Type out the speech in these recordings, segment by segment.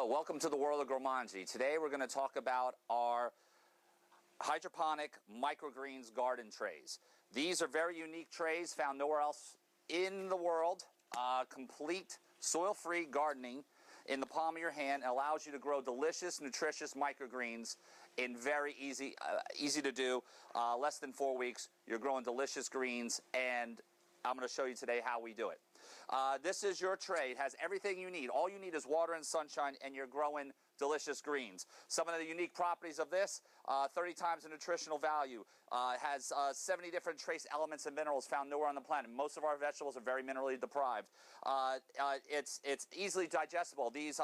Hello, welcome to the world of Gromanji. Today we're going to talk about our hydroponic microgreens garden trays. These are very unique trays found nowhere else in the world. Complete soil-free gardening in the palm of your hand. It allows you to grow delicious, nutritious microgreens in very easy to do. Less than 4 weeks, you're growing delicious greens, and I'm going to show you today how we do it. This is your tray. It has everything you need. All you need is water and sunshine, and you're growing delicious greens. Some of the unique properties of this: 30 times the nutritional value. Has 70 different trace elements and minerals found nowhere on the planet. Most of our vegetables are very minerally deprived. It's easily digestible. These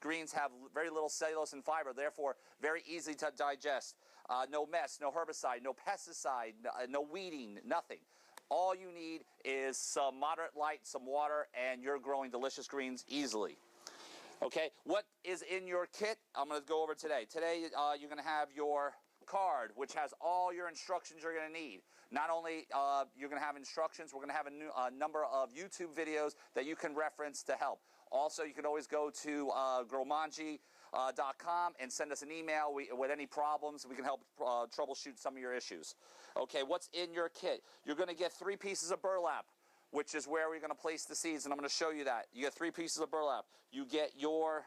greens have very little cellulose and fiber, therefore very easy to digest. No mess, no herbicide, no pesticide, no weeding, nothing. All you need is some moderate light, some water, and you're growing delicious greens easily. Okay, what is in your kit? I'm going to go over today. Today, you're going to have your card, which has all your instructions you're going to need. Not only you're going to have instructions, we're going to have a number of YouTube videos that you can reference to help. Also, you can always go to gromanji.com and send us an email with any problems. We can help troubleshoot some of your issues. Okay, what's in your kit? You're going to get 3 pieces of burlap, which is where we're going to place the seeds, and I'm going to show you that. You get 3 pieces of burlap. You get your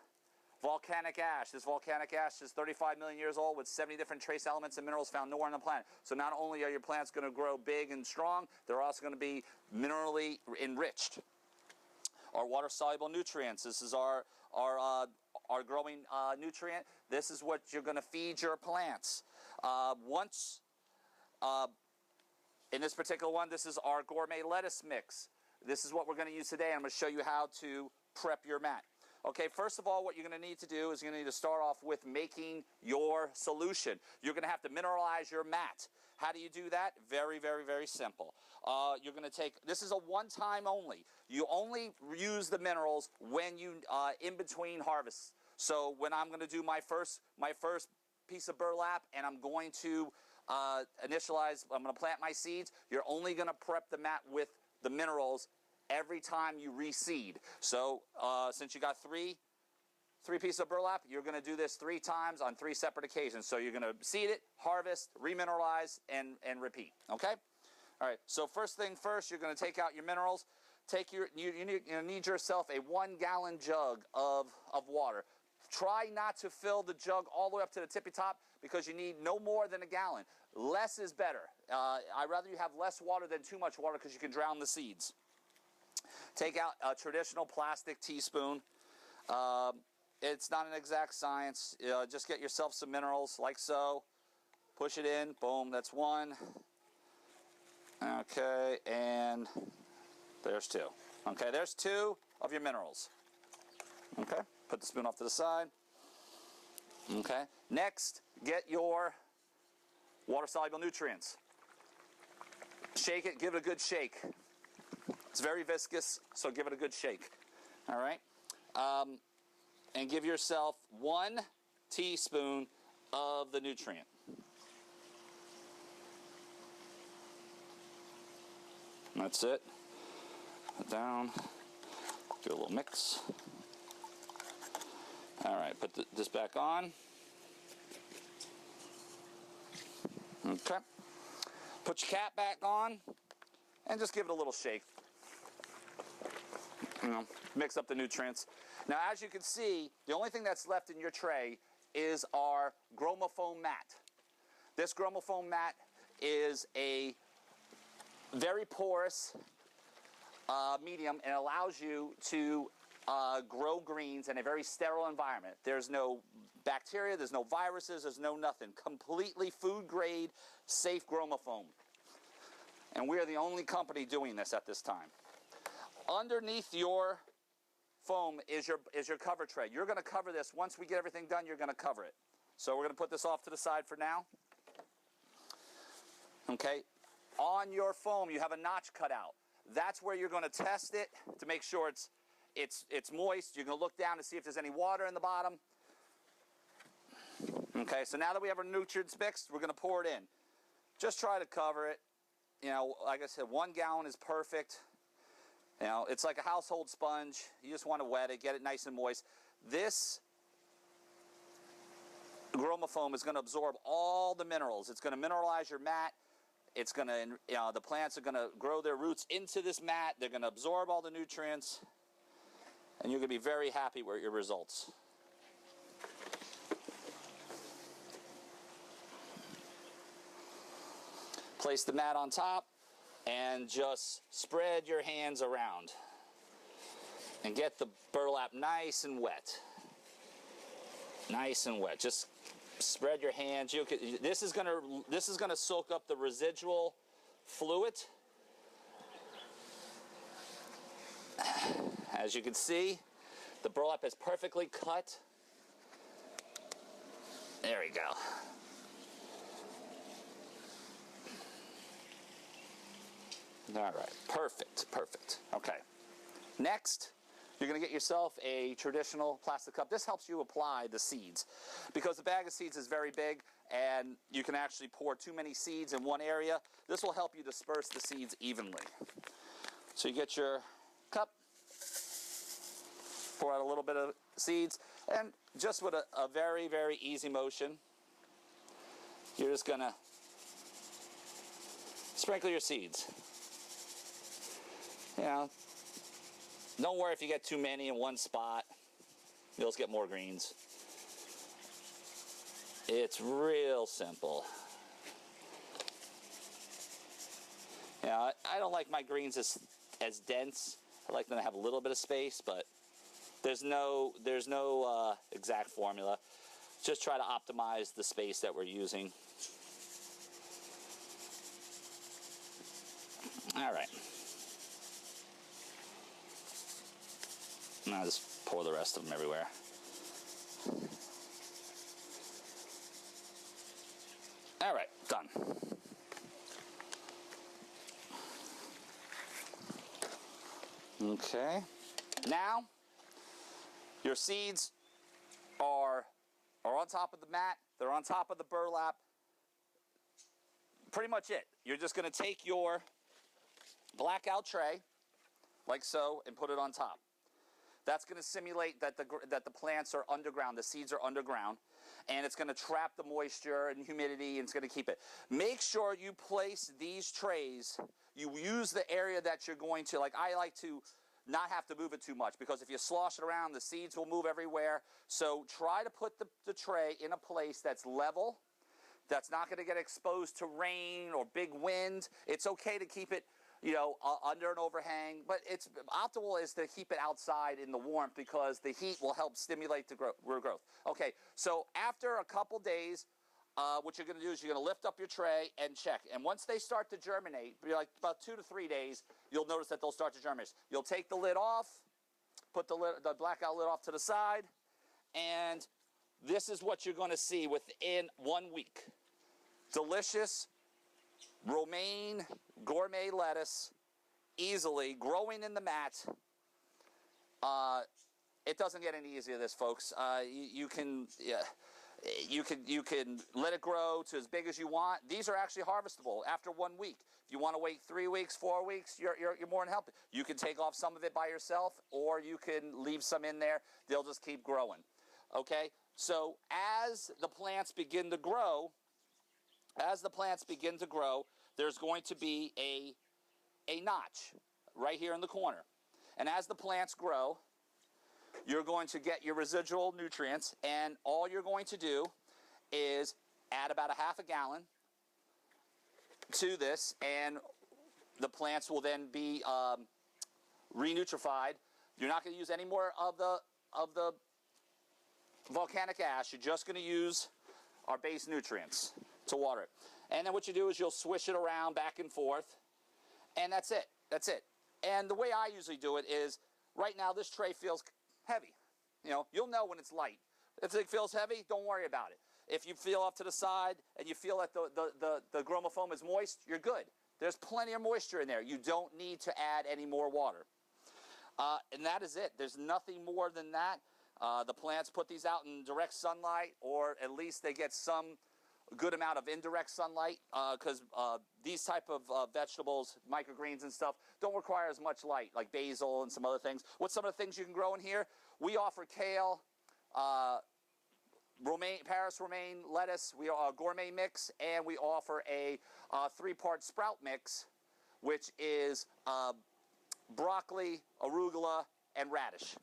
volcanic ash. This volcanic ash is 35 million years old with 70 different trace elements and minerals found nowhere on the planet. So not only are your plants going to grow big and strong, they're also going to be minerally enriched. Our water-soluble nutrients. This is our growing nutrient. This is what you're going to feed your plants. In this particular one, this is our gourmet lettuce mix. This is what we're going to use today. I'm going to show you how to prep your mat. Okay, first of all, what you're going to need to do is you're going to need to start off with making your solution. You're going to have to mineralize your mat. How do you do that? Very, very, very simple. You're going to take, this is a one-time only. You only use the minerals when you, in between harvests. So when I'm going to do my first piece of burlap and I'm going to initialize, I'm going to plant my seeds, you're only going to prep the mat with the minerals every time you reseed. So since you got three pieces of burlap, you're going to do this 3 times on 3 separate occasions. So you're going to seed it, harvest, remineralize, and repeat. Okay? All right. So first thing first, you're going to take out your minerals. You need yourself a 1-gallon jug of water. Try not to fill the jug all the way up to the tippy top because you need no more than 1 gallon. Less is better. I'd rather you have less water than too much water because you can drown the seeds. Take out a traditional plastic teaspoon. It's not an exact science. Just get yourself some minerals like so. Push it in. Boom. That's 1. Okay. And there's 2. Okay. There's 2 of your minerals. Okay. Put the spoon off to the side. Okay. Next, get your water-soluble nutrients. Shake it. Give it a good shake. It's very viscous, so give it a good shake. All right? And give yourself 1 teaspoon of the nutrient. That's it. Put it down. Do a little mix. All right, put this back on. Okay. Put your cap back on and just give it a little shake. Mix up the nutrients. Now, as you can see, the only thing that's left in your tray is our Gromofoam mat. This Gromofoam mat is a very porous medium and allows you to grow greens in a very sterile environment. There's no bacteria, there's no viruses, there's no nothing. Completely food-grade, safe Gromofoam. And we are the only company doing this at this time. Underneath your foam is your cover tray. You're going to cover this. Once we get everything done, you're going to cover it. So we're going to put this off to the side for now. Okay. On your foam, you have a notch cut out. That's where you're going to test it to make sure it's moist. You're going to look down to see if there's any water in the bottom. Okay. So now that we have our nutrients mixed, we're going to pour it in. Just try to cover it. You know, like I said, 1 gallon is perfect. You know, it's like a household sponge. You just want to wet it, get it nice and moist. This Gromofoam is going to absorb all the minerals. It's going to mineralize your mat. It's going to, the plants are going to grow their roots into this mat. They're going to absorb all the nutrients, and you're going to be very happy with your results. Place the mat on top and just spread your hands around and get the burlap nice and wet. Nice and wet. Just spread your hands. This is gonna soak up the residual fluid. As you can see, the burlap is perfectly cut. There we go. All right, perfect, perfect. Okay, next, you're gonna get yourself a traditional plastic cup. This helps you apply the seeds because the bag of seeds is very big and you can actually pour too many seeds in one area. This will help you disperse the seeds evenly. So you get your cup, pour out a little bit of seeds, and just with a very, very easy motion, you're just gonna sprinkle your seeds. Don't worry if you get too many in one spot. You'll just get more greens. It's real simple. I don't like my greens as dense. I like them to have a little bit of space, but there's no exact formula. Just try to optimize the space that we're using. All right. Now just pour the rest of them everywhere. All right, done. Okay. Now, your seeds are on top of the mat. They're on top of the burlap. Pretty much it. You're just going to take your blackout tray, like so, and put it on top. That's going to simulate that the plants are underground, the seeds are underground, and it's going to trap the moisture and humidity, and it's going to keep it. Make sure you place these trays, you use the area that you're going to, like I like to not have to move it too much, because if you slosh it around, the seeds will move everywhere. So try to put the tray in a place that's level, that's not going to get exposed to rain or big wind. It's okay to keep it under an overhang, but it's optimal is to keep it outside in the warmth because the heat will help stimulate the growth. Okay, so after a couple days, what you're going to do is you're going to lift up your tray and check. And once they start to germinate, like about 2 to 3 days, you'll notice that they'll start to germinate. You'll take the lid off, put the blackout lid off to the side, and this is what you're going to see within 1 week. Delicious romaine gourmet lettuce, easily growing in the mat. It doesn't get any easier than this, folks. You can let it grow to as big as you want. These are actually harvestable after 1 week. If you want to wait 3 weeks, 4 weeks, you're more than happy. You can take off some of it by yourself, or you can leave some in there. They'll just keep growing. Okay? So as the plants begin to grow, there's going to be a notch right here in the corner. And as the plants grow, you're going to get your residual nutrients, and all you're going to do is add about a half a gallon to this, and the plants will then be re-nutrified. You're not going to use any more of the volcanic ash. You're just going to use our base nutrients to water it. And then what you do is you'll swish it around back and forth, and that's it. That's it. And the way I usually do it is, right now this tray feels heavy. You'll know when it's light. If it feels heavy, don't worry about it. If you feel off to the side and you feel that the Gromofoam is moist, you're good. There's plenty of moisture in there. You don't need to add any more water. And that is it. There's nothing more than that. The plants put these out in direct sunlight, or at least they get some good amount of indirect sunlight, because these type of vegetables, microgreens and stuff, don't require as much light, like basil and some other things. What's some of the things you can grow in here? We offer kale, Paris romaine lettuce, we are a gourmet mix, and we offer a 3-part sprout mix, which is broccoli, arugula, and radish.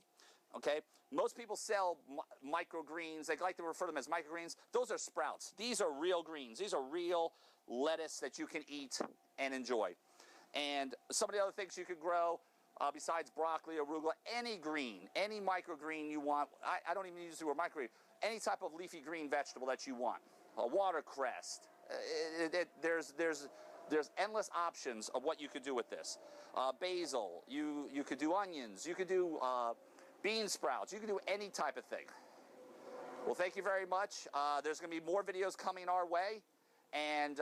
Okay, most people sell microgreens. They like to refer to them as microgreens. Those are sprouts. These are real greens. These are real lettuce that you can eat and enjoy. And some of the other things you could grow, besides broccoli, arugula, any green, any microgreen you want. I don't even use the word microgreen. Any type of leafy green vegetable that you want. Watercress. There's endless options of what you could do with this. Basil. You could do onions. You could do bean sprouts. You can do any type of thing. Well, thank you very much. There's going to be more videos coming our way. And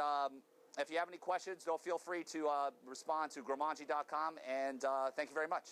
if you have any questions, don't feel free to respond to gromanji.com. And thank you very much.